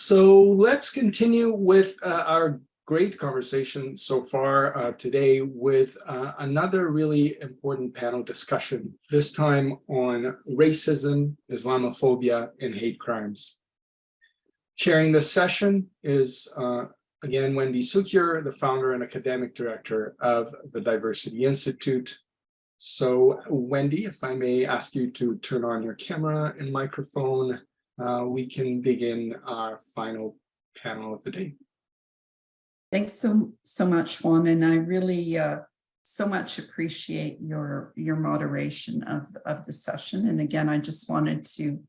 So let's continue with our great conversation so far today with another really important panel discussion, this time on racism, Islamophobia, and hate crimes. Chairing this session is, again, Wendy Cukier, the founder and academic director of the Diversity Institute. So Wendy, if I may ask you to turn on your camera and microphone, we can begin our final panel of the day. Thanks so much, Juan, and I really so much appreciate your moderation of the session. And again, I just wanted to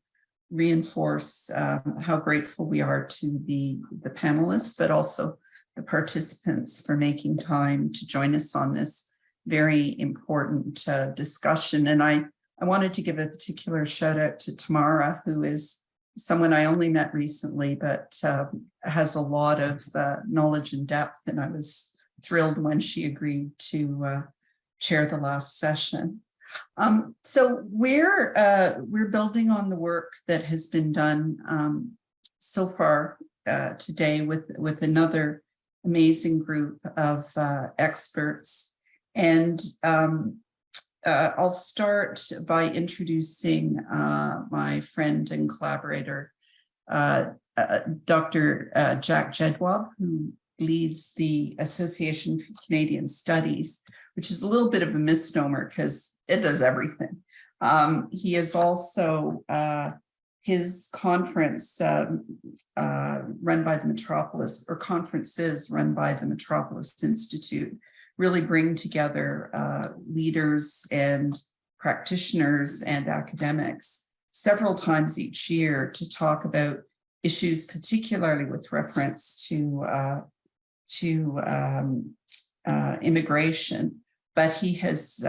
reinforce how grateful we are to the panelists, but also the participants for making time to join us on this very important discussion. And I wanted to give a particular shout out to Tamara, who is someone I only met recently, but has a lot of knowledge and depth. And I was thrilled when she agreed to chair the last session. So we're building on the work that has been done so far today with another amazing group of experts. And I'll start by introducing my friend and collaborator, Dr. Jack Jedwab, who leads the Association for Canadian Studies, which is a little bit of a misnomer because it does everything. He is also his conference run by the Metropolis, or conferences run by the Metropolis Institute, really bring together leaders and practitioners and academics several times each year to talk about issues, particularly with reference to immigration. But he has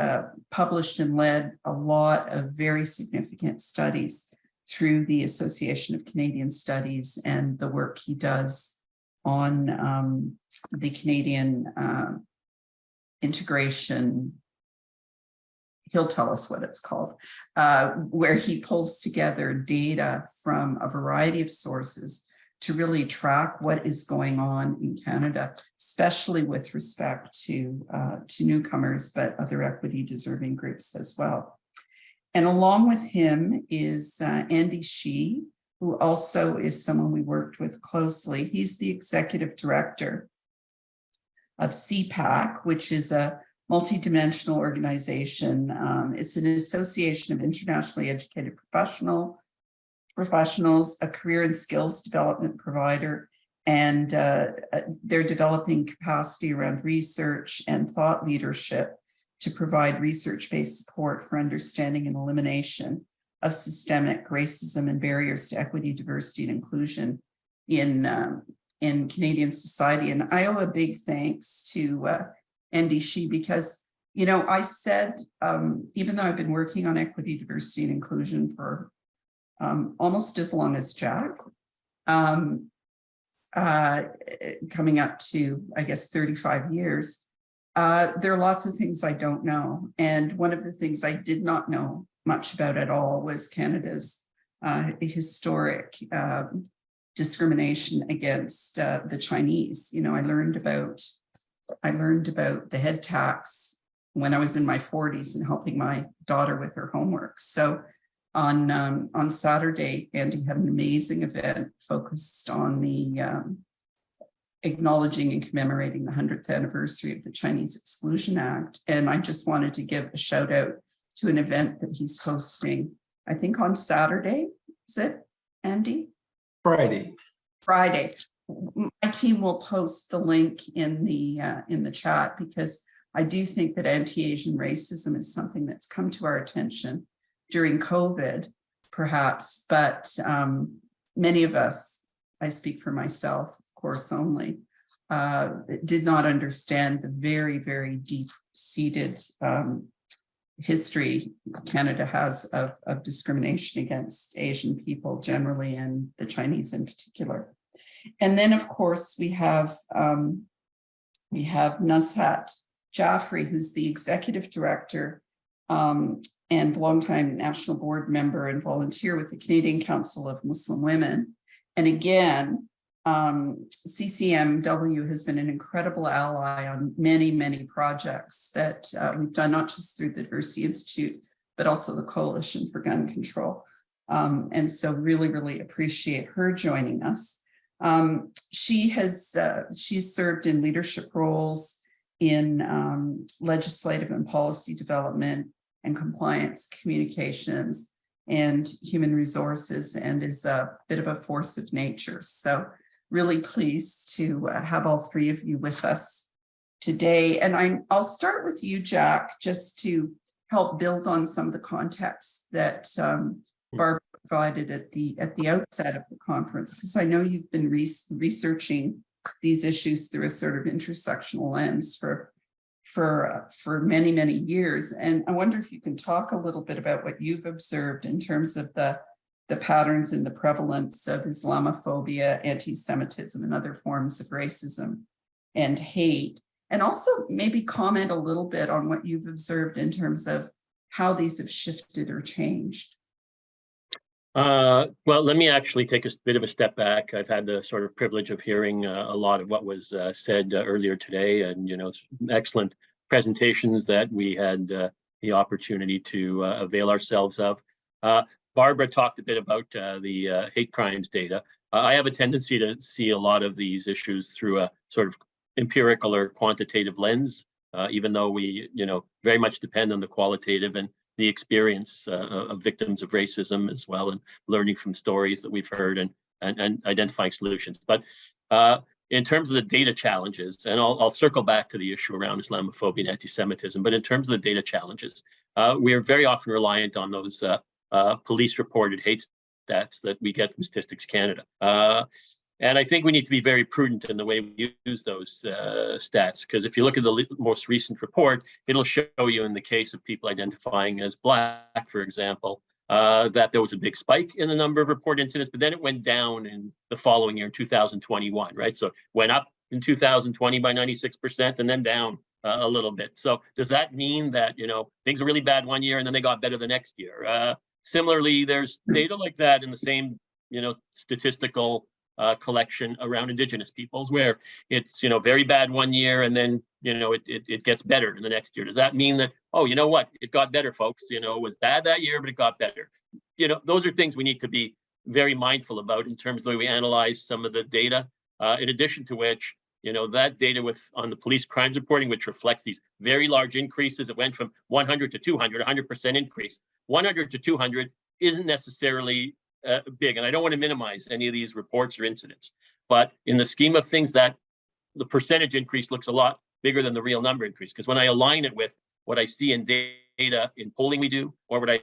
published and led a lot of very significant studies through the Association of Canadian Studies and the work he does on the Canadian integration. He'll tell us what it's called, where he pulls together data from a variety of sources to really track what is going on in Canada, especially with respect to newcomers, but other equity deserving groups as well. And along with him is Andi Shi, who also is someone we worked with closely. He's the executive director of CPAC, which is a multidimensional organization. It's an association of internationally educated professionals, a career and skills development provider, and they're developing capacity around research and thought leadership to provide research-based support for understanding and elimination of systemic racism and barriers to equity, diversity, and inclusion in Canadian society. And I owe a big thanks to Andi Shi because, you know, I said, even though I've been working on equity, diversity, and inclusion for almost as long as Jack, coming up to, I guess, 35 years, there are lots of things I don't know. And one of the things I did not know much about at all was Canada's historic discrimination against the Chinese. You know, I learned about the head tax when I was in my 40s and helping my daughter with her homework. So on Saturday, Andi had an amazing event focused on the acknowledging and commemorating the 100th anniversary of the Chinese Exclusion Act. And I just wanted to give a shout out to an event that he's hosting, I think on Saturday. Is it, Andi? Friday. My team will post the link in the chat because I do think that anti-Asian racism is something that's come to our attention during COVID, perhaps, but many of us, I speak for myself, of course, only, did not understand the very, very deep-seated history Canada has of discrimination against Asian people generally and the Chinese in particular. And then, of course, we have Nuzhat Jafri, who's the executive director and longtime national board member and volunteer with the Canadian Council of Muslim Women. And again, CCMW has been an incredible ally on many, many projects that we've done, not just through the Diversity Institute, but also the Coalition for Gun Control. And so really, really appreciate her joining us. She's served in leadership roles in legislative and policy development and compliance communications and human resources, and is a bit of a force of nature. So really pleased to have all three of you with us today. And I'll start with you, Jack, just to help build on some of the context that Barbara provided at the outset of the conference, because I know you've been researching these issues through a sort of intersectional lens for many, many years. And I wonder if you can talk a little bit about what you've observed in terms of the patterns and the prevalence of Islamophobia, anti-Semitism, and other forms of racism and hate. And also maybe comment a little bit on what you've observed in terms of how these have shifted or changed. Well, let me actually take a bit of a step back. I've had the sort of privilege of hearing a lot of what was said earlier today, and excellent presentations that we had the opportunity to avail ourselves of. Barbara talked a bit about the hate crimes data. I have a tendency to see a lot of these issues through a sort of empirical or quantitative lens, even though we very much depend on the qualitative and the experience of victims of racism as well, and learning from stories that we've heard and identifying solutions. But in terms of the data challenges, and I'll circle back to the issue around Islamophobia and anti-Semitism, but in terms of the data challenges, we are very often reliant on those police reported hate stats that we get from Statistics Canada. And I think we need to be very prudent in the way we use those stats, because if you look at the most recent report, it'll show you in the case of people identifying as Black, for example, that there was a big spike in the number of reported incidents, but then it went down in the following year, in 2021, right? So it went up in 2020 by 96% and then down a little bit. So does that mean that, things are really bad one year and then they got better the next year? Similarly, there's data like that in the same, statistical collection around Indigenous peoples, where it's very bad one year and then it gets better in the next year. Does that mean that, oh, you know what, it got better, folks? It was bad that year, but it got better. Those are things we need to be very mindful about in terms of the way we analyze some of the data. In addition to which, that data on the police crimes reporting, which reflects these very large increases, it went from 100 to 200, 100% increase. 100 to 200 isn't necessarily big, and I don't want to minimize any of these reports or incidents, but in the scheme of things, that the percentage increase looks a lot bigger than the real number increase, because when I align it with what I see in data in polling we do, or what I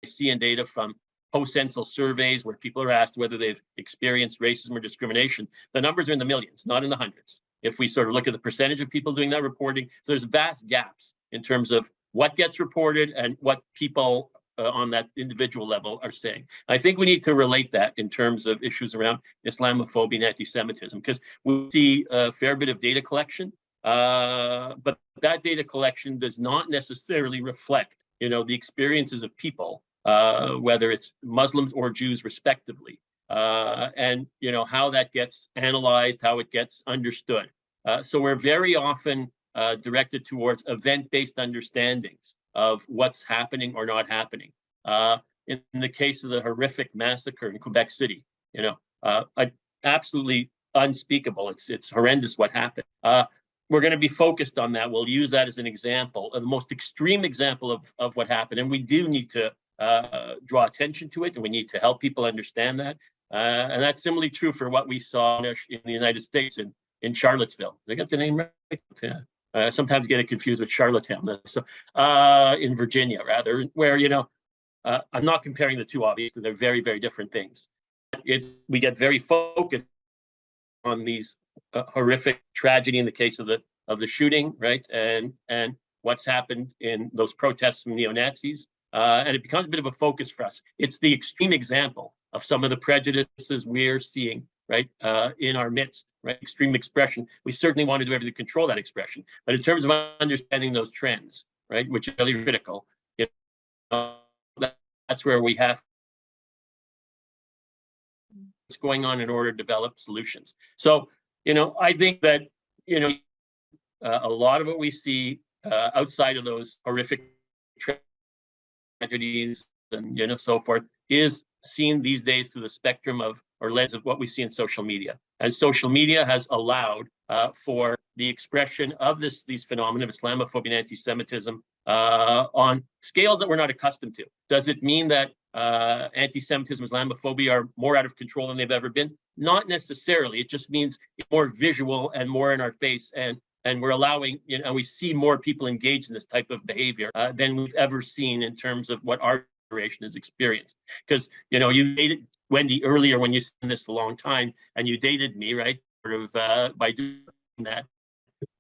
see in data from post-census surveys where people are asked whether they've experienced racism or discrimination, the numbers are in the millions, not in the hundreds. If we sort of look at the percentage of people doing that reporting, so there's vast gaps in terms of what gets reported and what people on that individual level are saying. I think we need to relate that in terms of issues around Islamophobia and anti-Semitism, because we see a fair bit of data collection, but that data collection does not necessarily reflect, the experiences of people, whether it's Muslims or Jews respectively, and how that gets analyzed, how it gets understood. So we're very often directed towards event-based understandings of what's happening or not happening. In the case of the horrific massacre in Quebec City, absolutely unspeakable. It's horrendous what happened. We're going to be focused on that. We'll use that as an example, the most extreme example of what happened. And we do need to draw attention to it, and we need to help people understand that. And that's similarly true for what we saw in the United States in Charlottesville. Did I get the name right? Yeah. Sometimes get it confused with Charlottetown. So in Virginia, rather, where, I'm not comparing the two, obviously, they're very, very different things. We get very focused on these horrific tragedy in the case of the shooting, right? And what's happened in those protests from neo-Nazis. And it becomes a bit of a focus for us. It's the extreme example of some of the prejudices we're seeing, right, in our midst, right? Extreme expression. We certainly want to do everything to control that expression. But in terms of understanding those trends, right, which is really critical, that's where we have what's going on in order to develop solutions. So, I think that, a lot of what we see outside of those horrific tragedies and so forth is seen these days through the spectrum of or lens of what we see in social media. And social media has allowed for the expression of these phenomena of Islamophobia and anti-Semitism on scales that we're not accustomed to. Does it mean that anti-Semitism, Islamophobia are more out of control than they've ever been? Not necessarily. It just means it's more visual and more in our face, and we're allowing, we see more people engaged in this type of behavior than we've ever seen in terms of what our generation has experienced. Because, you dated Wendy earlier when you said this a long time, and you dated me, right? Sort of by doing that.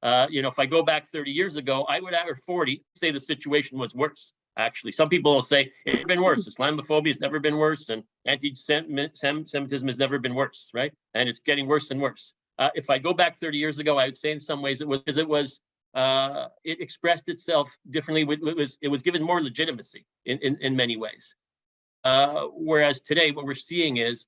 If I go back 30 years ago, I would, or 40, say the situation was worse. Actually, some people will say it's never been worse. Islamophobia has never been worse, and anti-Semitism has never been worse, right? And it's getting worse and worse. If I go back 30 years ago, I would say in some ways it expressed itself differently. It was given more legitimacy in many ways. Whereas today, what we're seeing is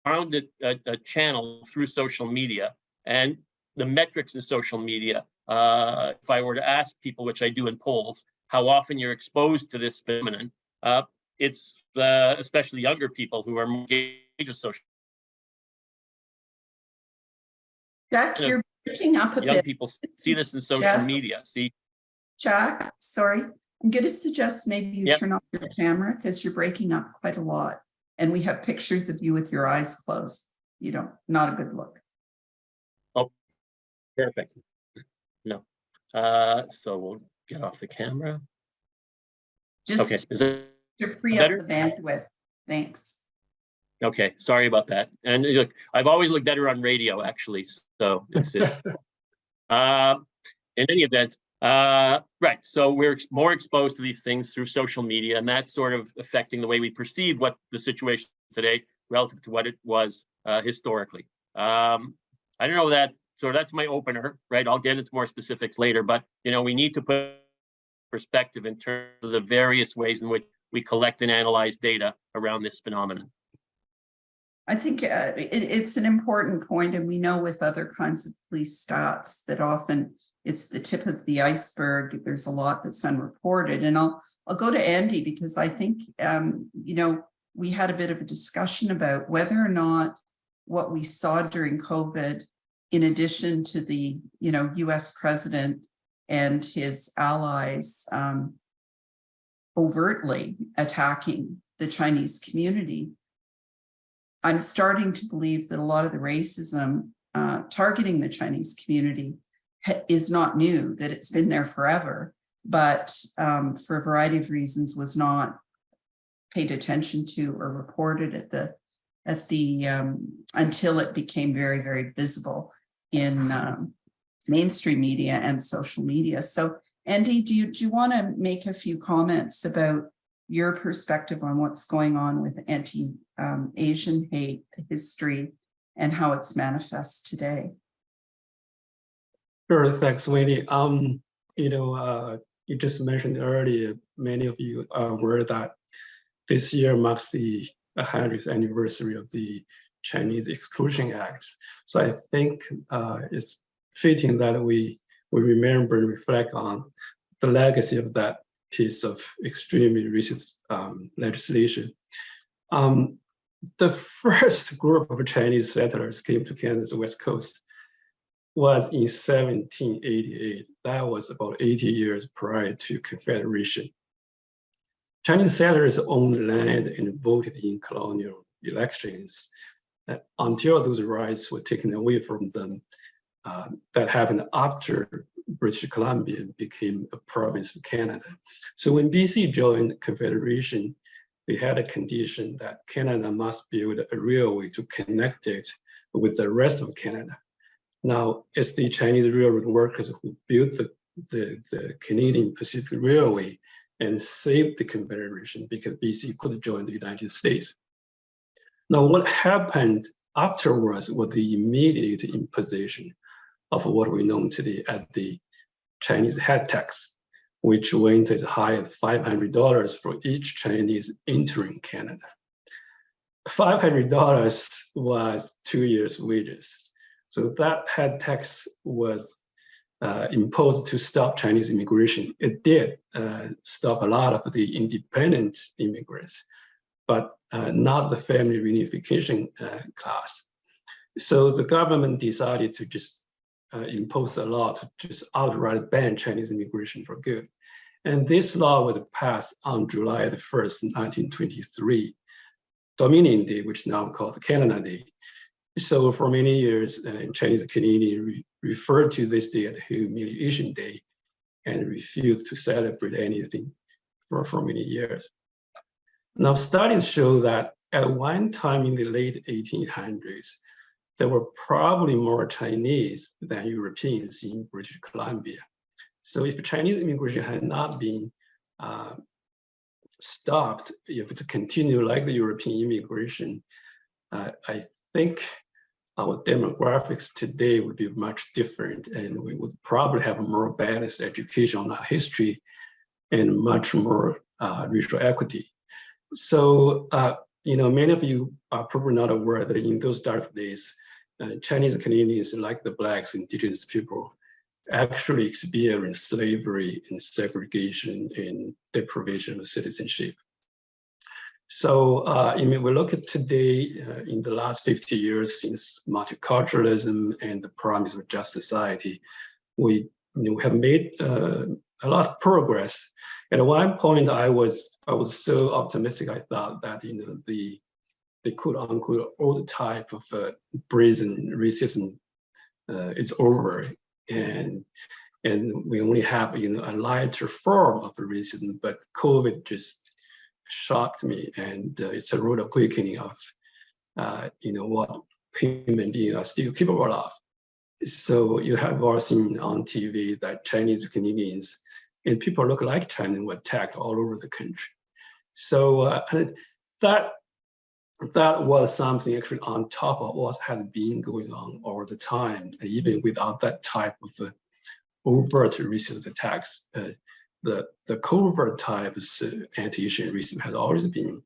found a channel through social media, and the metrics in social media. If I were to ask people, which I do in polls, how often you're exposed to this phenomenon, it's especially younger people who are more engaged with social. Jack, you're breaking up a bit. Young people see this in social media. Jack, sorry. I'm going to suggest maybe you turn off your camera because you're breaking up quite a lot. And we have pictures of you with your eyes closed. Not a good look. Oh, perfect. No. So we'll get off the camera. Just okay. Is it to free up the bandwidth. Thanks. Okay, sorry about that. And look, I've always looked better on radio, actually. So it's it. In any event, right. So we're more exposed to these things through social media, and that's sort of affecting the way we perceive what the situation today relative to what it was historically. I don't know that. So that's my opener, right? I'll get into more specifics later, but we need to put perspective in terms of the various ways in which we collect and analyze data around this phenomenon. I think it's an important point, and we know with other kinds of police stats that often it's the tip of the iceberg. There's a lot that's unreported, and I'll go to Andi because I think we had a bit of a discussion about whether or not what we saw during COVID, in addition to the U.S. president and his allies overtly attacking the Chinese community. I'm starting to believe that a lot of the racism targeting the Chinese community is not new, that it's been there forever, but for a variety of reasons was not paid attention to or reported at the until it became very, very visible in mainstream media and social media. So, Andi, do you want to make a few comments about your perspective on what's going on with anti-Asian hate, the history, and how it's manifest today? Sure, thanks, Wendy. You just mentioned earlier, many of you are aware that this year marks the 100th anniversary of the Chinese Exclusion Act. So I think it's fitting that we remember and reflect on the legacy of that piece of extremely racist legislation. The first group of Chinese settlers came to Canada's West Coast was in 1788. That was about 80 years prior to Confederation. Chinese settlers owned land and voted in colonial elections until those rights were taken away from them. That happened after British Columbia became a province of Canada. So when BC joined Confederation, they had a condition that Canada must build a railway to connect it with the rest of Canada. Now, it's the Chinese railroad workers who built the Canadian Pacific Railway and saved the Confederation because BC could join the United States. Now, what happened afterwards was the immediate imposition of what we know today as the Chinese head tax, which went as high as $500 for each Chinese entering Canada. $500 was 2 years' wages. So that head tax was imposed to stop Chinese immigration. It did stop a lot of the independent immigrants, but not the family reunification class. So the government decided to just impose a law to just outright ban Chinese immigration for good. And this law was passed on July the 1st, 1923, Dominion Day, which is now called Canada Day. So for many years, Chinese Canadians referred to this day as Humiliation Day and refused to celebrate anything for many years. Now, studies show that at one time in the late 1800s, there were probably more Chinese than Europeans in British Columbia. So if Chinese immigration had not been stopped, if it continued like the European immigration, I think our demographics today would be much different, and we would probably have a more balanced education on our history and much more racial equity. So, many of you are probably not aware that in those dark days, Chinese Canadians, like the Blacks, Indigenous people, actually experienced slavery and segregation and deprivation of citizenship. So we look at today, in the last 50 years since multiculturalism and the promise of just society, we have made a lot of progress. At one point, I was so optimistic. I thought that the quote unquote old type of brazen racism is over, and we only have a lighter form of racism. But COVID just shocked me, and it's a rude awakening of what human beings are still capable of. So you have all seen on TV that Chinese Canadians and people look like Chinese were attacked all over the country. So that was something actually on top of what has been going on all the time, and even without that type of overt racist attacks. The covert types anti-Asian racism has always been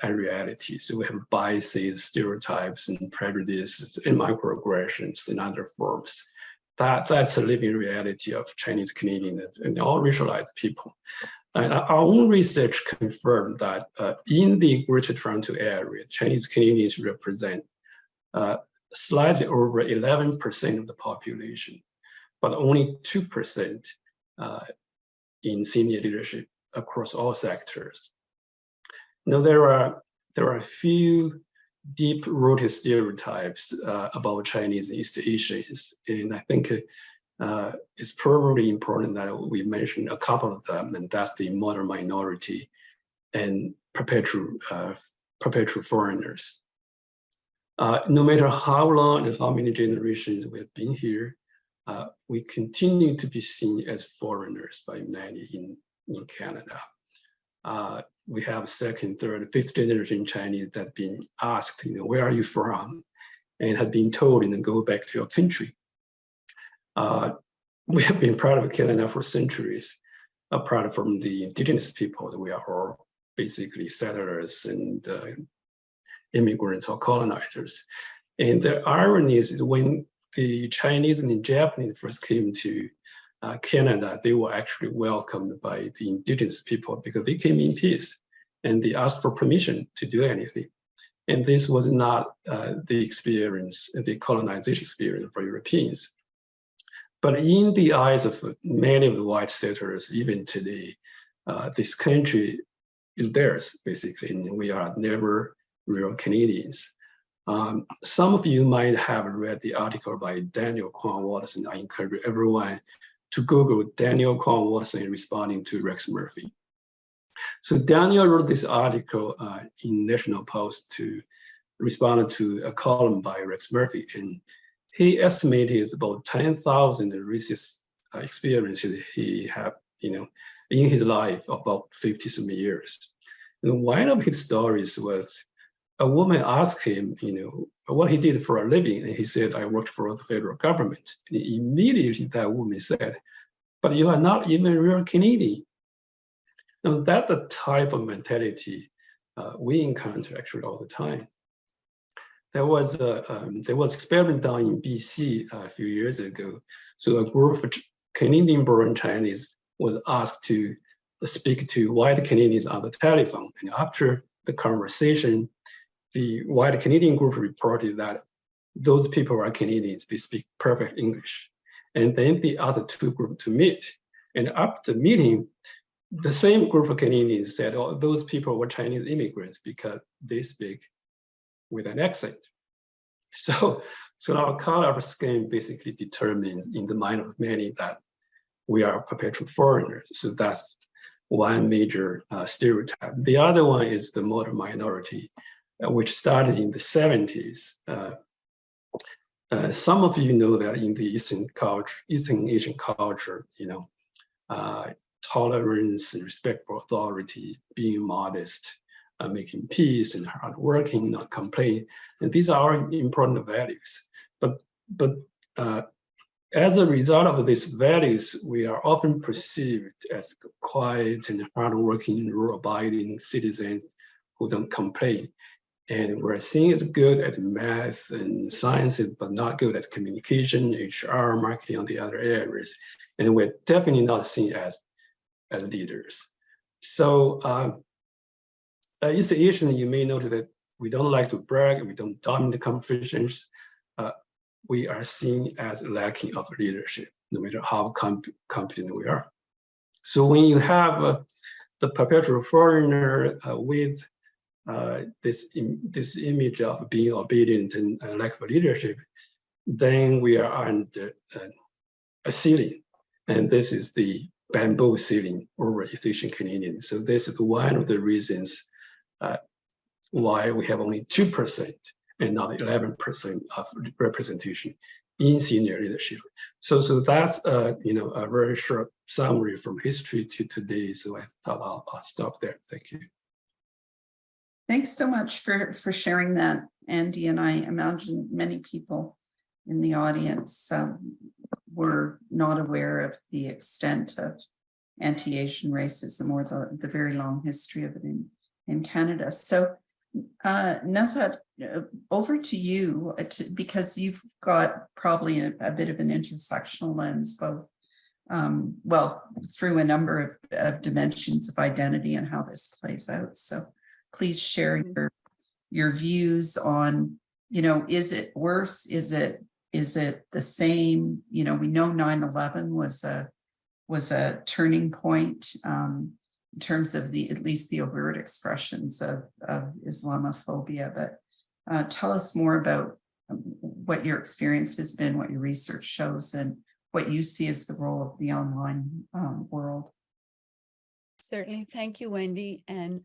a reality. So we have biases, stereotypes, and prejudices, and microaggressions and other forms. That's a living reality of Chinese Canadian and all racialized people. And our own research confirmed that in the Greater Toronto Area, Chinese Canadians represent slightly over 11% of the population, but only 2% in senior leadership across all sectors. Now, there are a few deep-rooted stereotypes about Chinese and East Asians, and I think it's probably important that we mention a couple of them, and that's the modern minority and perpetual foreigners. No matter how long and how many generations we have been here, we continue to be seen as foreigners by many in Canada. We have second, third, fifth generation Chinese that have been asked, where are you from? And have been told, go back to your country. We have been proud of Canada for centuries, apart from the Indigenous people that we are all basically settlers and immigrants or colonizers. And the irony is when the Chinese and the Japanese first came to Canada, they were actually welcomed by the Indigenous people because they came in peace and they asked for permission to do anything. And this was not the experience, the colonization experience for Europeans. But in the eyes of many of the white settlers, even today, this country is theirs, basically, and we are never real Canadians. Some of you might have read the article by Daniel Kwong Watson. I encourage everyone to Google Daniel Kwong Watson responding to Rex Murphy. So Daniel wrote this article in National Post to respond to a column by Rex Murphy, and he estimated about 10,000 racist experiences he had, in his life, about 50-some years. And one of his stories was a woman asked him, what he did for a living, and he said, I worked for the federal government. And immediately that woman said, but you are not even real Canadian. Now that's the type of mentality we encounter actually all the time. There was experiment done in BC a few years ago. So a group of Canadian-born Chinese was asked to speak to white Canadians on the telephone. And after the conversation, the white Canadian group reported that those people are Canadians, they speak perfect English. And then the other two groups to meet. And after the meeting, the same group of Canadians said, oh, those people were Chinese immigrants because they speak with an accent. So our color of skin basically determines in the mind of many that we are perpetual foreigners. So that's one major stereotype. The other one is the model minority, which started in the 70s. Some of you know that in the Eastern Asian culture, tolerance and respect for authority, being modest, making peace and hardworking, not complain. And these are important values. But as a result of these values, we are often perceived as quiet and hardworking, rule-abiding citizens who don't complain. And we're seen as good at math and sciences, but not good at communication, HR, marketing, on the other areas. And we're definitely not seen as leaders. So East Asian, you may notice that we don't like to brag, we don't dominate the conversations. We are seen as lacking of leadership, no matter how competent we are. So when you have the perpetual foreigner with this image of being obedient and lack of leadership, then we are under a ceiling. And this is the bamboo ceiling over East Asian Canadians. So this is one of the reasons why we have only 2% and not 11% of representation in senior leadership. So that's a very short summary from history to today. So I thought I'll stop there. Thank you. Thanks so much for sharing that, Andy. And I imagine many people in the audience were not aware of the extent of anti-Asian racism or the very long history of it in Canada. So Nuzhat, over to you, because you've got probably a bit of an intersectional lens, both through a number of dimensions of identity and how this plays out. So please share your views on, is it worse? Is it the same? We know 9/11 was a turning point in terms of at least the overt expressions of Islamophobia. But tell us more about what your experience has been, what your research shows, and what you see as the role of the online world. Certainly. Thank you, Wendy. And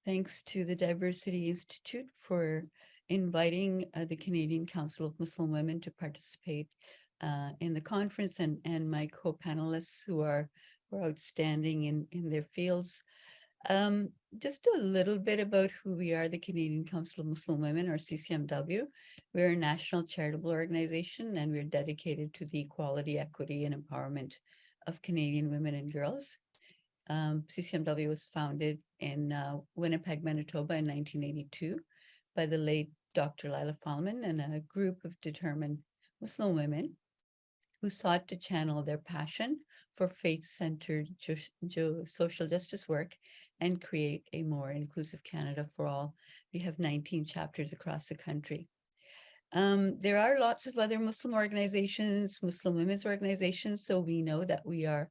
thanks to the Diversity Institute for inviting the Canadian Council of Muslim Women to participate in the conference, and my co-panelists who are outstanding in their fields. Just a little bit about who we are, the Canadian Council of Muslim Women, or CCMW. We're a national charitable organization, and we're dedicated to the equality, equity, and empowerment of Canadian women and girls. CCMW was founded in Winnipeg, Manitoba in 1982 by the late Dr. Lila Falman and a group of determined Muslim women who sought to channel their passion for faith-centered social justice work and create a more inclusive Canada for all. We have 19 chapters across the country. There are lots of other Muslim organizations, Muslim women's organizations, so we know that we are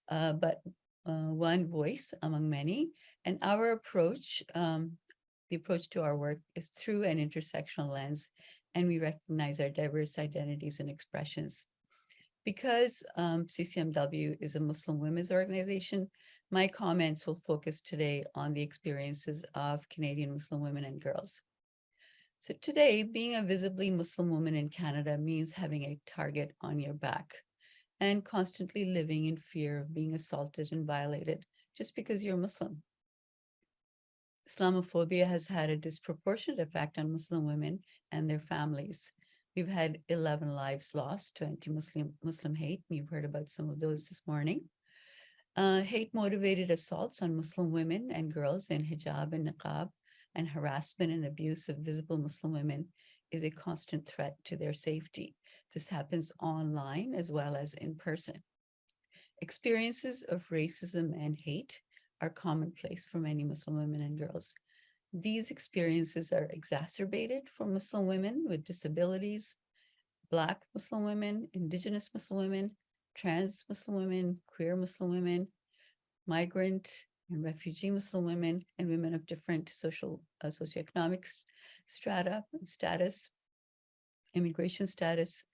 but one voice among many. And our approach, the approach to our work is through an intersectional lens, and we recognize our diverse identities and expressions. Because CCMW is a Muslim women's organization, my comments will focus today on the experiences of Canadian Muslim women and girls. So today, being a visibly Muslim woman in Canada means having a target on your back and constantly living in fear of being assaulted and violated just because you're Muslim. Islamophobia has had a disproportionate effect on Muslim women and their families. We've had 11 lives lost to anti-Muslim hate, and you've heard about some of those this morning. Hate-motivated assaults on Muslim women and girls in hijab and niqab, and harassment and abuse of visible Muslim women is a constant threat to their safety. This happens online as well as in person. Experiences of racism and hate are commonplace for many Muslim women and girls. These experiences are exacerbated for Muslim women with disabilities, Black Muslim women, Indigenous Muslim women, trans Muslim women, queer Muslim women, migrant and refugee Muslim women, and women of different socioeconomic strata and status, immigration status,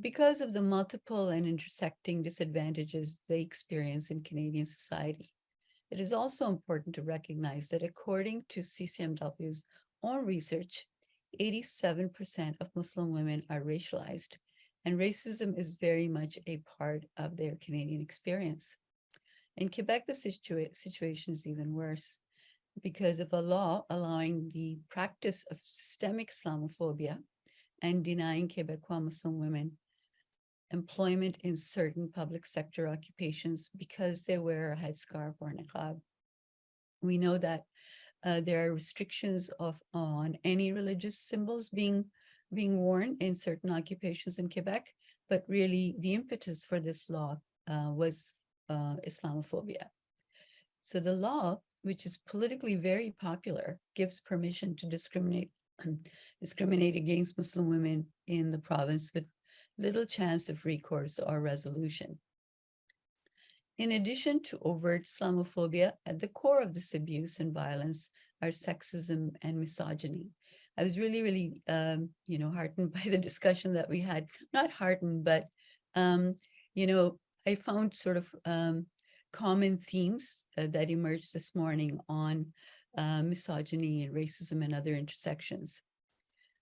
because of the multiple and intersecting disadvantages they experience in Canadian society. It is also important to recognize that according to CCMW's own research, 87% of Muslim women are racialized, and racism is very much a part of their Canadian experience. In Quebec, the situation is even worse because of a law allowing the practice of systemic Islamophobia and denying Quebecois Muslim women employment in certain public sector occupations because they wear a headscarf or niqab. We know that there are restrictions on any religious symbols being worn in certain occupations in Quebec, but really the impetus for this law was Islamophobia. So the law, which is politically very popular, gives permission to discriminate against Muslim women in the province with little chance of recourse or resolution. In addition to overt Islamophobia, at the core of this abuse and violence are sexism and misogyny. I was really, heartened by the discussion that we had. Not heartened, but, I found sort of common themes that emerged this morning on misogyny and racism and other intersections.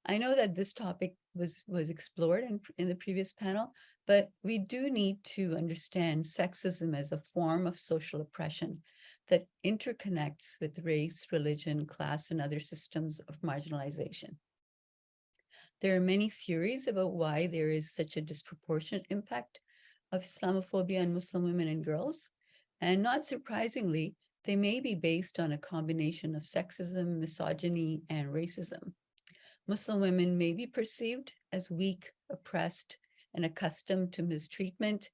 I know that this topic was explored in the previous panel, but we do need to understand sexism as a form of social oppression that interconnects with race, religion, class, and other systems of marginalization. There are many theories about why there is such a disproportionate impact of Islamophobia on Muslim women and girls, and not surprisingly, they may be based on a combination of sexism, misogyny, and racism. Muslim women may be perceived as weak, oppressed, and accustomed to mistreatment.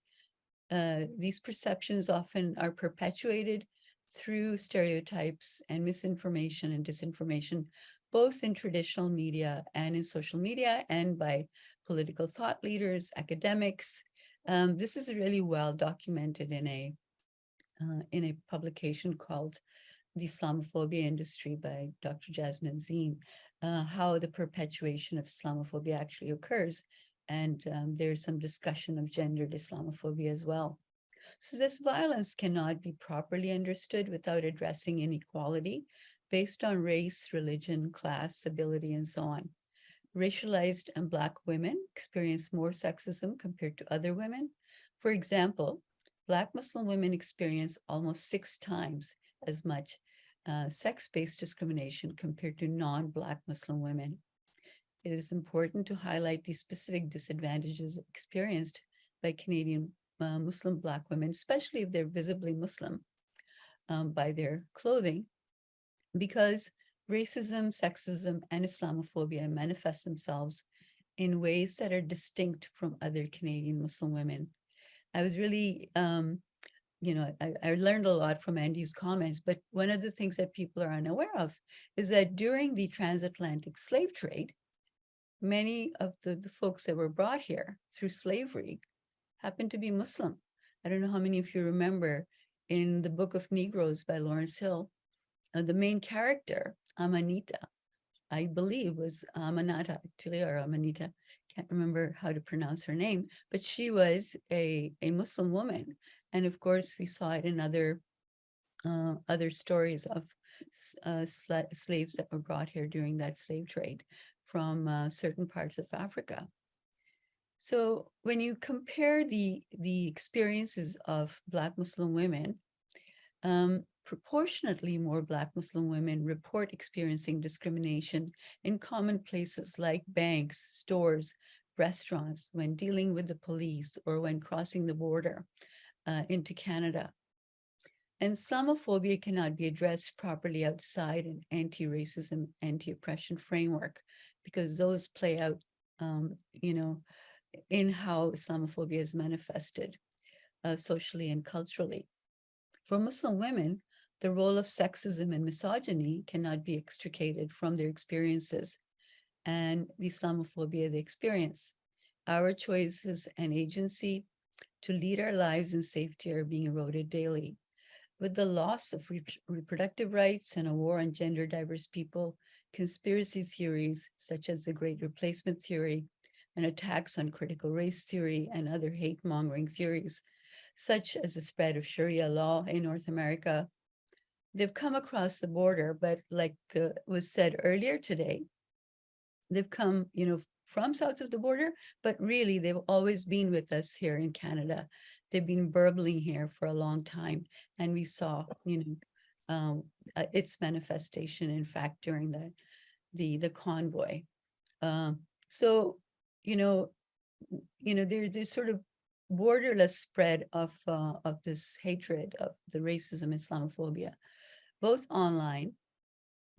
These perceptions often are perpetuated through stereotypes and misinformation and disinformation, both in traditional media and in social media and by political thought leaders, academics. This is really well documented in a publication called The Islamophobia Industry by Dr. Jasmine Zine, how the perpetuation of Islamophobia actually occurs. And there's some discussion of gendered Islamophobia as well. So this violence cannot be properly understood without addressing inequality based on race, religion, class, ability, and so on. Racialized and Black women experience more sexism compared to other women. For example, Black Muslim women experience almost 6 times as much sex-based discrimination compared to non-Black Muslim women. It is important to highlight the specific disadvantages experienced by Canadian Muslim Black women, especially if they're visibly Muslim by their clothing, because racism, sexism, and Islamophobia manifest themselves in ways that are distinct from other Canadian Muslim women. I was really, I learned a lot from Andi's comments, but one of the things that people are unaware of is that during the transatlantic slave trade, many of the folks that were brought here through slavery happened to be Muslim. I don't know how many of you remember in the Book of Negroes by Lawrence Hill, the main character, Amanita, I believe was Amanata actually, or Amanita, can't remember how to pronounce her name, but she was a Muslim woman. And of course, we saw it in other stories of slaves that were brought here during that slave trade from certain parts of Africa. So when you compare the experiences of Black Muslim women, proportionately more Black Muslim women report experiencing discrimination in common places like banks, stores, restaurants, when dealing with the police or when crossing the border into Canada. And Islamophobia cannot be addressed properly outside an anti-racism, anti-oppression framework, because those play out, in how Islamophobia is manifested socially and culturally. For Muslim women, the role of sexism and misogyny cannot be extricated from their experiences and the Islamophobia they experience. Our choices and agency to lead our lives in safety are being eroded daily. With the loss of reproductive rights and a war on gender diverse people, conspiracy theories such as the Great Replacement Theory and attacks on critical race theory and other hate-mongering theories, such as the spread of Sharia law in North America, they've come across the border, but like was said earlier today, they've come, from south of the border, but really they've always been with us here in Canada. They've been burbling here for a long time, and we saw, its manifestation, in fact, during the convoy. So, there's sort of borderless spread of this hatred of the racism, Islamophobia, both online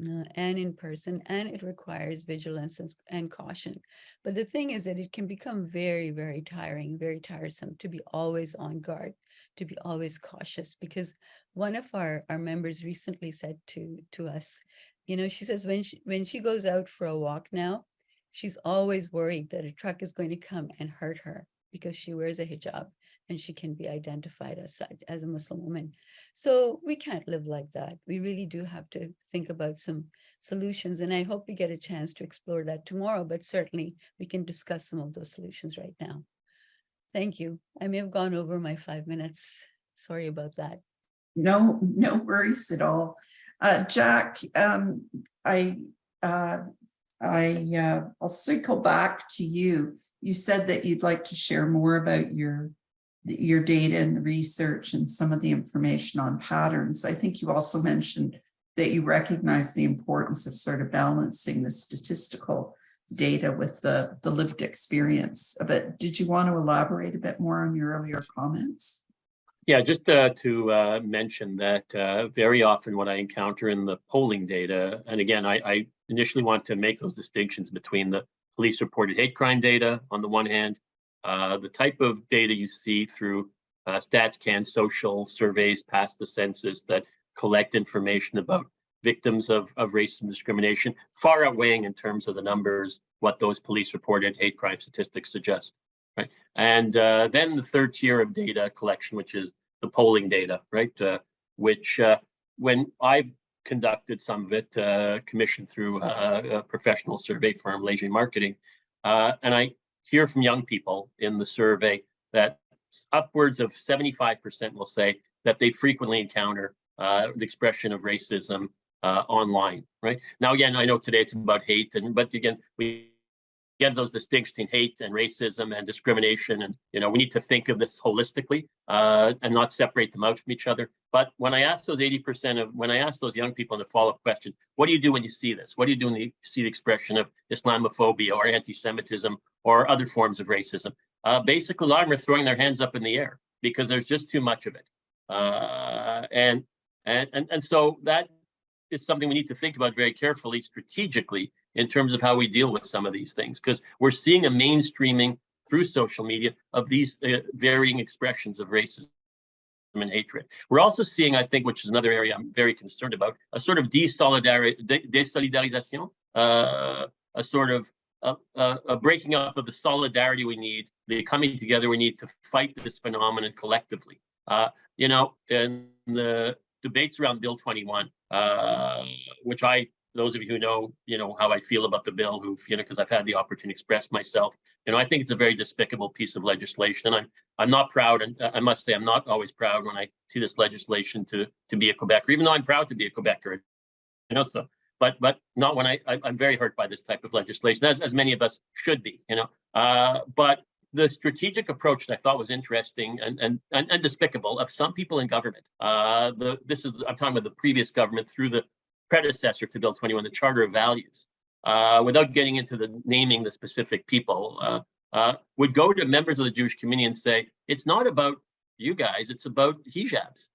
and in person, and it requires vigilance and caution. But the thing is that it can become very, very tiring, very tiresome to be always on guard, to be always cautious, because one of our members recently said to us, she says when she goes out for a walk now, she's always worried that a truck is going to come and hurt her because she wears a hijab and she can be identified as such, as a Muslim woman. So we can't live like that. We really do have to think about some solutions. And I hope we get a chance to explore that tomorrow, but certainly we can discuss some of those solutions right now. Thank you. I may have gone over my 5 minutes. Sorry about that. No worries at all. Jack, I'll circle back to you. You said that you'd like to share more about your data and the research and some of the information on patterns. I think you also mentioned that you recognize the importance of sort of balancing the statistical data with the lived experience of it. Did you want to elaborate a bit more on your earlier comments? Yeah, just to mention that very often what I encounter in the polling data, and again, I initially want to make those distinctions between the police reported hate crime data on the one hand, the type of data you see through StatsCan social surveys past the census that collect information about victims of racism discrimination, far outweighing in terms of the numbers what those police reported hate crime statistics suggest. Right. And then the third tier of data collection, which is the polling data, right? Which when I've conducted some of it, commissioned through a professional survey firm, Leger Marketing, and I hear from young people in the survey that upwards of 75% will say that they frequently encounter the expression of racism online, right? Now, again, I know today it's about hate, but again, we get those distinctions between hate and racism and discrimination, and we need to think of this holistically and not separate them out from each other. But when I ask those 80% when I ask those young people in the follow-up question, what do you do when you see this? What do you do when you see the expression of Islamophobia or anti-Semitism or other forms of racism? Basically, a lot of them are throwing their hands up in the air because there's just too much of it, and so that is something we need to think about very carefully, strategically, in terms of how we deal with some of these things, because we're seeing a mainstreaming through social media of these varying expressions of racism and hatred. We're also seeing, I think, which is another area I'm very concerned about, a sort of desolidarization, a sort of a breaking up of the solidarity we need, the coming together we need to fight this phenomenon collectively. In the debates around Bill 21, which those of you who know, how I feel about the bill, because I've had the opportunity to express myself, I think it's a very despicable piece of legislation, and I'm not proud, and I must say I'm not always proud when I see this legislation to be a Quebecer, even though I'm proud to be a Quebecer, so, but not when I'm very hurt by this type of legislation, as many of us should be, but the strategic approach that I thought was interesting and despicable of some people in government. I'm talking about the previous government through the predecessor to Bill 21, the Charter of Values, without getting into naming the specific people, would go to members of the Jewish community and say, it's not about you guys, it's about hijabs.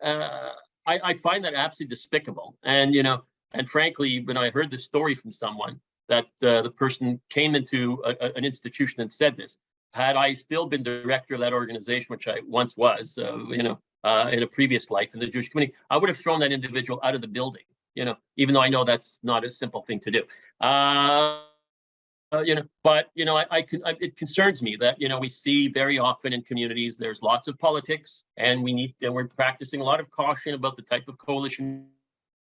I find that absolutely despicable. And, you know, and frankly, when I heard this story from someone that the person came into an institution and said this, had I still been director of that organization, which I once was, you know, in a previous life in the Jewish community, I would have thrown that individual out of the building, you know, even though I know that's not a simple thing to do. You know, but, you know, it concerns me that, you know, we see very often in communities, there's lots of politics, and we're practicing a lot of caution about the type of coalition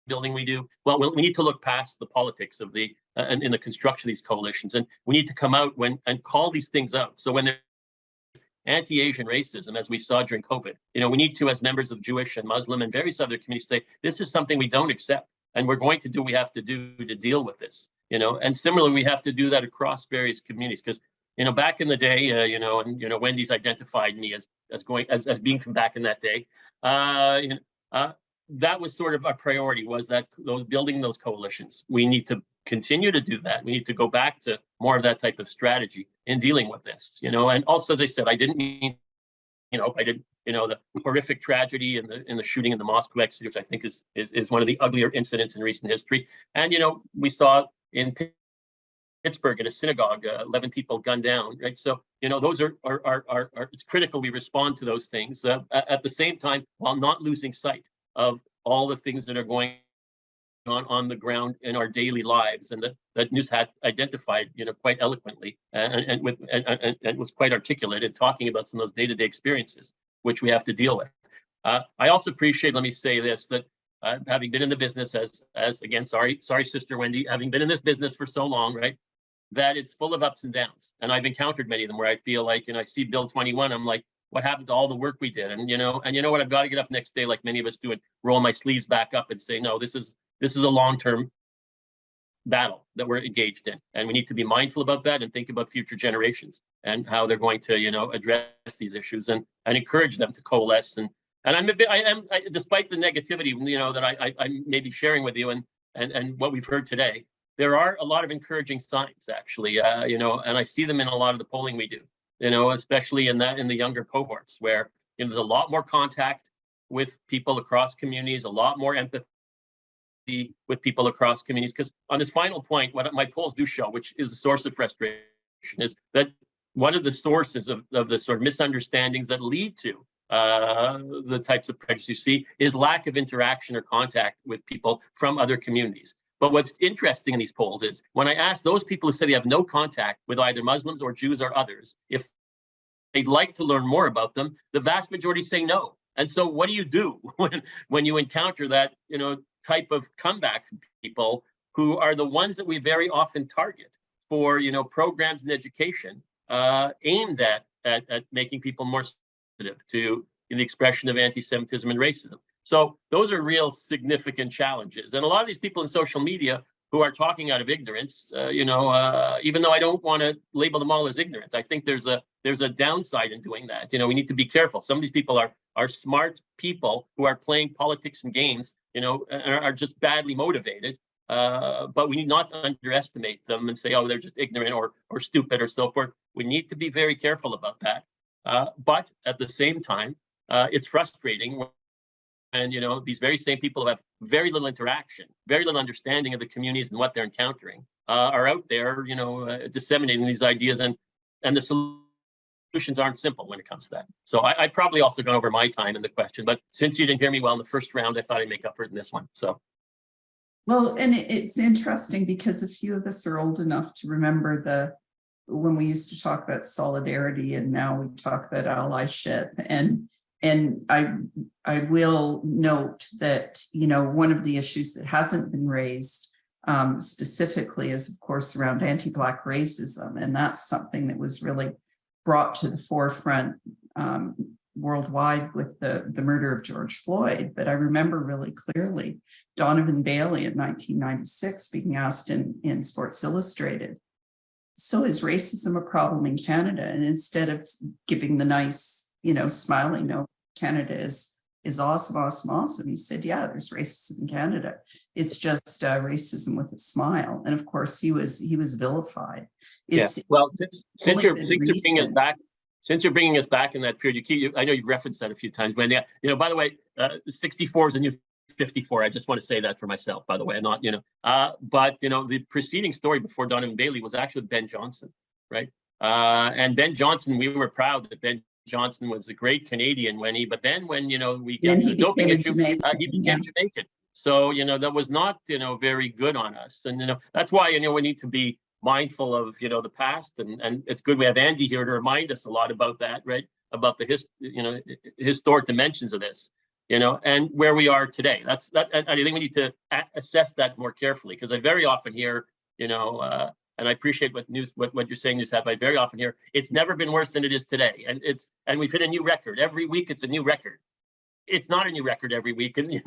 building we do. Well, we need to look past the politics of the in the construction of these coalitions, and we need to come out and call these things out. So when there's anti-Asian racism, as we saw during COVID, you know, we need to, as members of Jewish and Muslim and various other communities, say this is something we don't accept, and we're going to do what we have to do to deal with this. You know, and similarly, we have to do that across various communities, because, you know, back in the day, you know, and, you know, Wendy's identified me as being from back in that day. That was sort of our priority, was that building those coalitions. We need to continue to do that. We need to go back to more of that type of strategy in dealing with this, you know. And also, as I said, I didn't mean, you know, the horrific tragedy in the shooting in the Moscow exit, which I think is one of the uglier incidents in recent history. And, you know, we saw in Pittsburgh at a synagogue, 11 people gunned down, right? So, you know, those are it's critical we respond to those things at the same time, while not losing sight of all the things that are going on the ground in our daily lives, and that Nuzhat identified, you know, quite eloquently and was quite articulate in talking about some of those day-to-day experiences which we have to deal with. I also appreciate, let me say this, that having been in the business as again, sorry, Sister Wendy, having been in this business for so long, right, that it's full of ups and downs. And I've encountered many of them where I feel like, you know, I see Bill 21, I'm like, what happened to all the work we did? And you know what, I've got to get up next day, like many of us do, and roll my sleeves back up and say, no, this is a long-term battle that we're engaged in, and we need to be mindful about that and think about future generations and how they're going to, you know, address these issues and encourage them to coalesce. And despite the negativity, you know, that I may be sharing with you and what we've heard today, there are a lot of encouraging signs, actually, you know, and I see them in a lot of the polling we do, you know, especially in the younger cohorts, where, you know, there's a lot more contact with people across communities, a lot more empathy with people across communities. Because on this final point, what my polls do show, which is a source of frustration, is that one of the sources of the sort of misunderstandings that lead to the types of prejudice you see is lack of interaction or contact with people from other communities. But what's interesting in these polls is when I ask those people who say they have no contact with either Muslims or Jews or others, if they'd like to learn more about them, the vast majority say no. And so what do you do when you encounter that, you know, type of comeback from people who are the ones that we very often target for, you know, programs in education aimed at making people more sensitive to the expression of anti-Semitism and racism? So those are real significant challenges. And a lot of these people in social media who are talking out of ignorance, you know, even though I don't want to label them all as ignorant, I think there's a downside in doing that. You know, we need to be careful. Some of these people are smart people who are playing politics and games, you know, and are just badly motivated. But we need not to underestimate them and say, oh, they're just ignorant or stupid or so forth. We need to be very careful about that. But at the same time, it's frustrating. And, you know, these very same people who have very little interaction, very little understanding of the communities and what they're encountering are out there, you know, disseminating these ideas, and the solutions aren't simple when it comes to that. So I probably also gone over my time in the question, but since you didn't hear me well in the first round, I thought I'd make up for it in this one. So. Well, and it's interesting because a few of us are old enough to remember when we used to talk about solidarity, and now we talk about allyship. And I will note that, you know, one of the issues that hasn't been raised specifically is, of course, around anti-Black racism. And that's something that was really brought to the forefront worldwide with the murder of George Floyd. But I remember really clearly Donovan Bailey in 1996 being asked in Sports Illustrated, so is racism a problem in Canada? And instead of giving the nice, you know, smiling, no, Canada is awesome. He said, yeah, there's racism in Canada. It's just racism with a smile. And of course, he was vilified. Well, since you're bringing us back, since you're bringing us back in that period, I know you've referenced that a few times, Wendy. By the way, 64 is a new 54. I just want to say that for myself, by the way, not, but, the preceding story before Donovan Bailey was actually Ben Johnson, right? And Ben Johnson, we were proud that Ben Johnson was a great Canadian when we got the doping issue, he became Jamaican. So, that was not, very good on us. And, that's why, we need to be mindful of, the past. And it's good we have Andi here to remind us a lot about that, right? About the historic dimensions of this, and where we are today. I think we need to assess that more carefully, because I very often hear, and I appreciate what you're saying, Nuzhat, I very often hear it's never been worse than it is today. And we've hit a new record. Every week it's a new record. It's not a new record every week. And,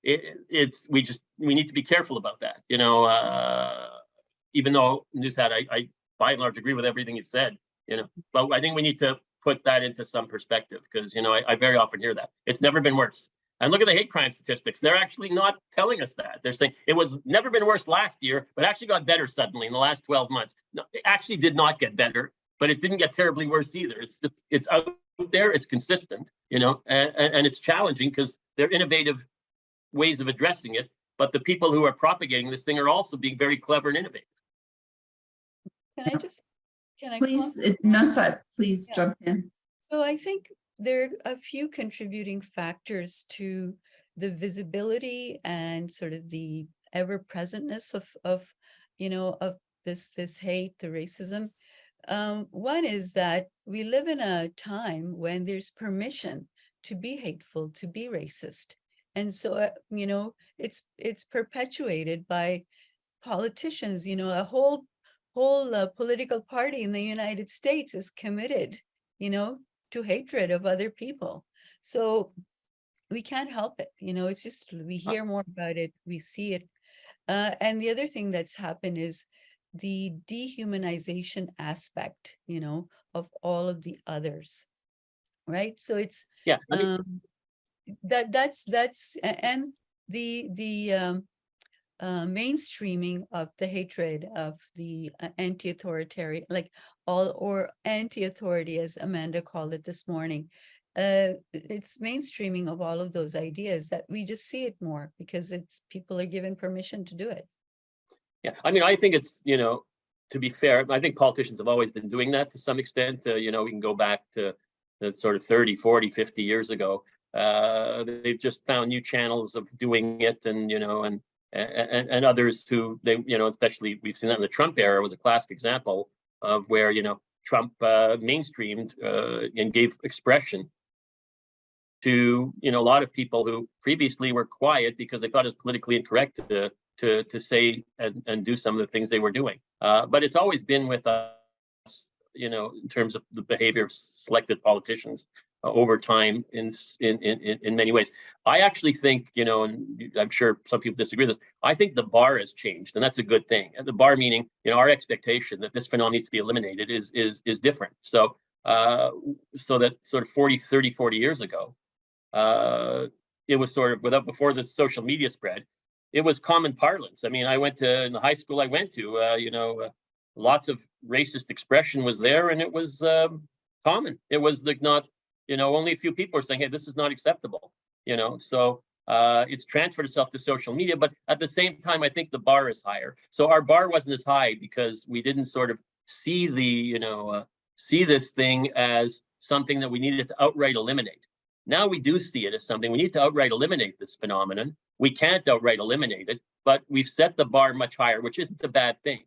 we need to be careful about that, even though Nuzhat, I by and large agree with everything you've said, but I think we need to put that into some perspective, because, I very often hear that it's never been worse. And look at the hate crime statistics. They're actually not telling us that. They're saying it was never been worse last year, but actually got better suddenly in the last 12 months. No, it actually did not get better, but it didn't get terribly worse either. It's out there, it's consistent, and it's challenging because they're innovative ways of addressing it. But the people who are propagating this thing are also being very clever and innovative. Can I please, Nuzhat, please jump in. So I think there are a few contributing factors to the visibility and sort of the ever-presentness of this hate, the racism. One is that we live in a time when there's permission to be hateful, to be racist. And so, it's perpetuated by politicians. A whole political party in the United States is committed, to hatred of other people. So we can't help it. It's just, we hear more about it, we see it. And the other thing that's happened is the dehumanization aspect, of all of the others, right? So it's, that's and the mainstreaming of the hatred of the anti-authoritarian, or anti-authority, as Amanda called it this morning. It's mainstreaming of all of those ideas that we just see it more because people are given permission to do it. Yeah, I think it's, to be fair, I think politicians have always been doing that to some extent. We can go back to the sort of 30, 40, 50 years ago. They've just found new channels of doing it, and and others who they, especially we've seen that in the Trump era was a classic example of where, Trump mainstreamed and gave expression to, a lot of people who previously were quiet because they thought it was politically incorrect to say and do some of the things they were doing. But it's always been with us, in terms of the behavior of selected politicians over time in many ways. I actually think, and I'm sure some people disagree with this, I think the bar has changed, and that's a good thing. And the bar meaning, our expectation that this phenomenon needs to be eliminated is different. So that sort of 40 years ago, it was sort of before the social media spread, it was common parlance. I went to, in the high school I went to, lots of racist expression was there, and it was common. It was not, only a few people are saying, hey, this is not acceptable, so it's transferred itself to social media. But at the same time, I think the bar is higher. So our bar wasn't as high because we didn't sort of see see this thing as something that we needed to outright eliminate. Now we do see it as something we need to outright eliminate this phenomenon. We can't outright eliminate it, but we've set the bar much higher, which isn't a bad thing,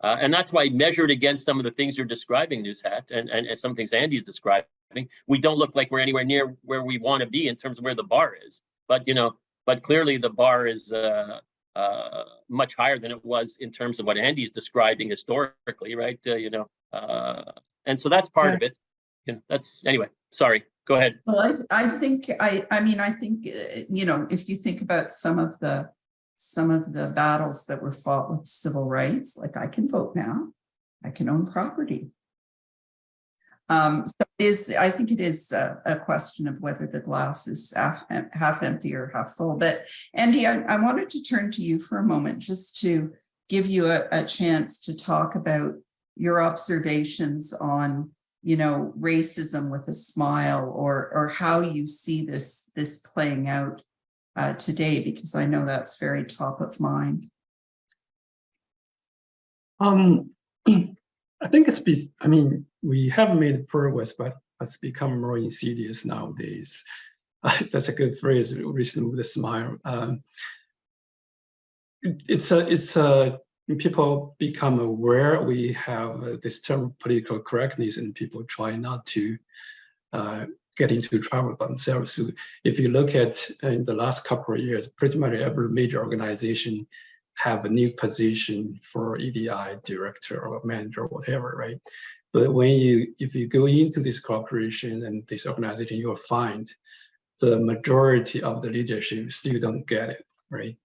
and that's why measured against some of the things you're describing, Nuzhat, and some things Andi's describing, we don't look like we're anywhere near where we want to be in terms of where the bar is. But but clearly the bar is much higher than it was in terms of what Andi's describing historically, right? And so that's part of it. That's anyway. Sorry. Go ahead. Well, I think if you think about some of the battles that were fought with civil rights, like I can vote now, I can own property. So I think it is a question of whether the glass is half empty or half full. But Andi, I wanted to turn to you for a moment just to give you a chance to talk about your observations on racism with a smile, or how you see this playing out today, because I know that's very top of mind. I think we have made progress, but it's become more insidious nowadays. That's a good phrase, reason with a smile. People become aware we have this term political correctness, and people try not to get into trouble by themselves. So if you look at in the last couple of years, pretty much every major organization have a new position for EDI director or manager or whatever, right? But if you go into this corporation and this organization, you'll find the majority of the leadership still don't get it, right?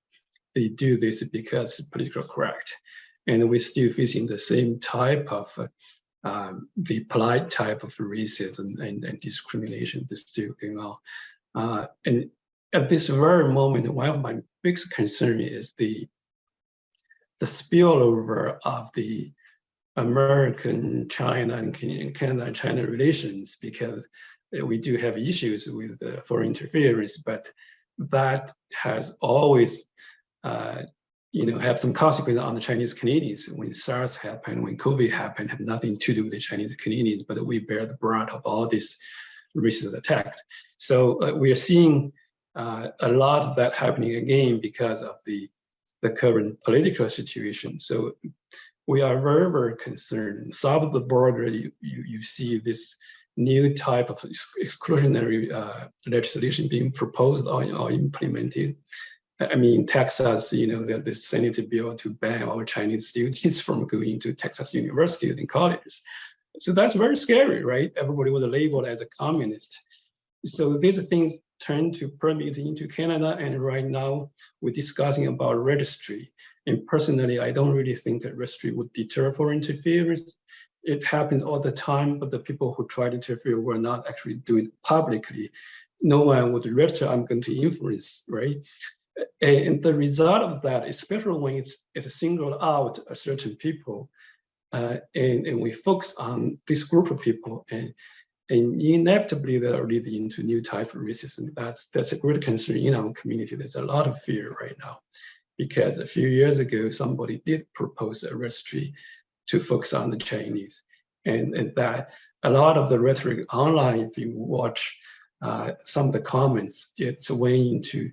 They do this because it's politically correct. And we're still facing the same type of, the polite type of racism and discrimination that's still going on. And at this very moment, one of my biggest concerns is the spillover of the American, China, and Canada and China relations, because we do have issues with foreign interference, but that has always have some consequences on the Chinese Canadians. When SARS happened, when COVID happened, have nothing to do with the Chinese Canadians, but we bear the brunt of all these racist attacks. So we are seeing a lot of that happening again because of the current political situation. So we are very, very concerned. South of the border, you see this new type of exclusionary legislation being proposed or implemented. I mean, Texas, the Senate bill to ban all Chinese students from going to Texas universities and colleges. So that's very scary, right? Everybody was labeled as a communist. So these things turn to permeate into Canada, and right now we're discussing about registry. And personally, I don't really think that registry would deter foreign interference. It happens all the time, but the people who try to interfere were not actually doing it publicly. No one would register, I'm going to influence, right? And the result of that, especially when it's singled out a certain people, and we focus on this group of people, and inevitably that will lead into new type of racism. That's a great concern in our community. There's a lot of fear right now, because a few years ago, somebody did propose a registry to focus on the Chinese. And that a lot of the rhetoric online, if you watch some of the comments, it's way into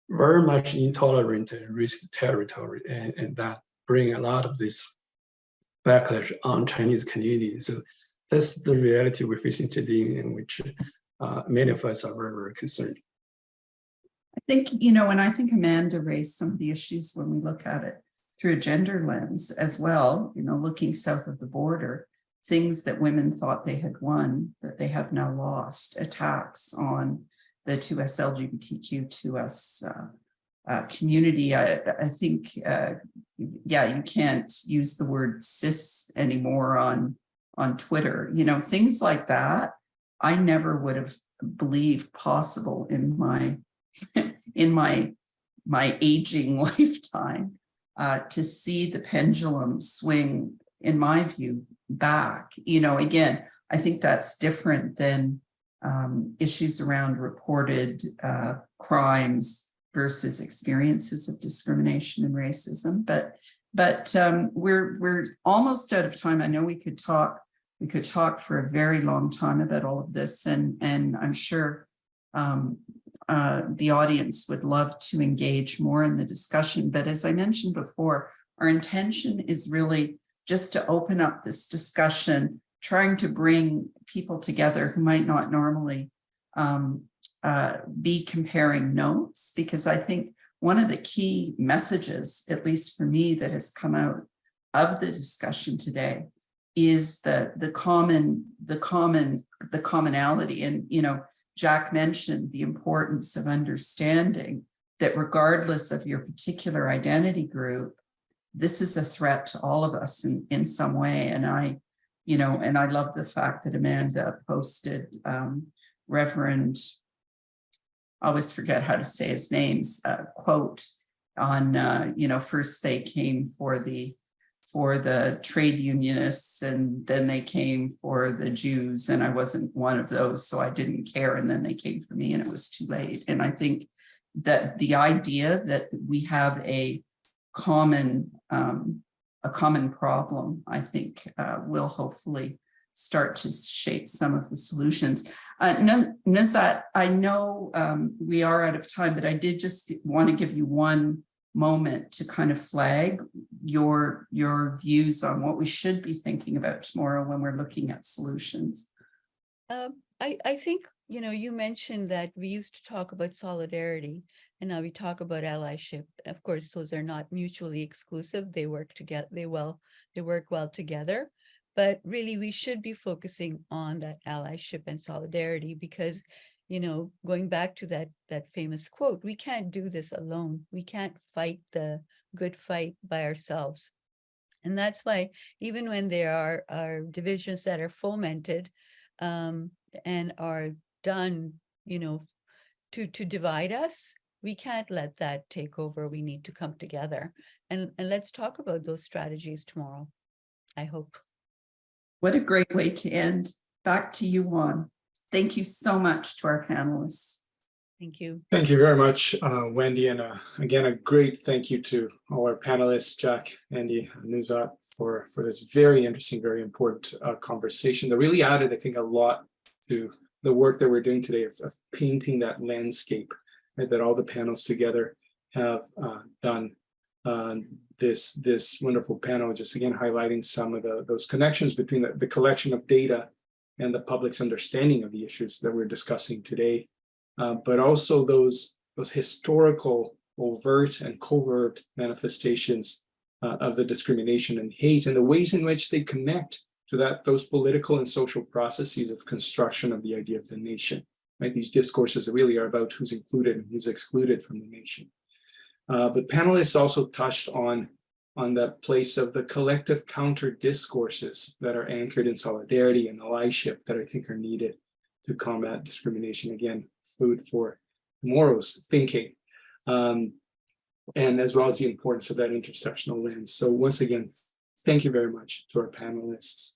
very much intolerant and racist territory, and that bring a lot of this backlash on Chinese Canadians. So that's the reality we're facing today, in which many of us are very, very concerned. I think, and I think Amanda raised some of the issues when we look at it through a gender lens as well, looking south of the border, things that women thought they had won that they have now lost, attacks on the 2S LGBTQ 2S community. I think, you can't use the word cis anymore on Twitter, things like that. I never would have believed possible in my aging lifetime to see the pendulum swing, in my view, back. Again, I think that's different than issues around reported crimes versus experiences of discrimination and racism. But we're almost out of time. I know we could talk for a very long time about all of this, and I'm sure the audience would love to engage more in the discussion. But as I mentioned before, our intention is really just to open up this discussion, trying to bring people together who might not normally be comparing notes, because I think one of the key messages, at least for me, that has come out of the discussion today is the commonality. And Jack mentioned the importance of understanding that regardless of your particular identity group, this is a threat to all of us in some way. And I love the fact that Amanda posted Reverend, I always forget how to say his name's quote on, first they came for the for the trade unionists, and then they came for the Jews, and I wasn't one of those, so I didn't care. And then they came for me, and it was too late. And I think that the idea that we have a common problem, I think, will hopefully start to shape some of the solutions. Nuzhat, I know we are out of time, but I did just want to give you one moment to kind of flag your views on what we should be thinking about tomorrow when we're looking at solutions. I think, you mentioned that we used to talk about solidarity, and now we talk about allyship. Of course, those are not mutually exclusive. They work together. They work well together. But really, we should be focusing on that allyship and solidarity because, going back to that famous quote, we can't do this alone. We can't fight the good fight by ourselves. And that's why even when there are divisions that are fomented and are done, to divide us, we can't let that take over. We need to come together. And let's talk about those strategies tomorrow, I hope. What a great way to end. Back to you, Juan. Thank you so much to our panelists. Thank you. Thank you very much, Wendy. And again, a great thank you to all our panelists, Jack, Andy, Nuzhat, for this very interesting, very important conversation that really added, I think, a lot to the work that we're doing today of painting that landscape, right, that all the panels together have done. This wonderful panel, just again highlighting some of those connections between the collection of data and the public's understanding of the issues that we're discussing today, but also those historical overt and covert manifestations of the discrimination and hate, and the ways in which they connect to those political and social processes of construction of the idea of the nation. Right, these discourses that really are about who's included and who's excluded from the nation. But panelists also touched on the place of the collective counter discourses that are anchored in solidarity and allyship that I think are needed to combat discrimination. Again, food for tomorrow's thinking, and as well as the importance of that intersectional lens. So once again, thank you very much to our panelists.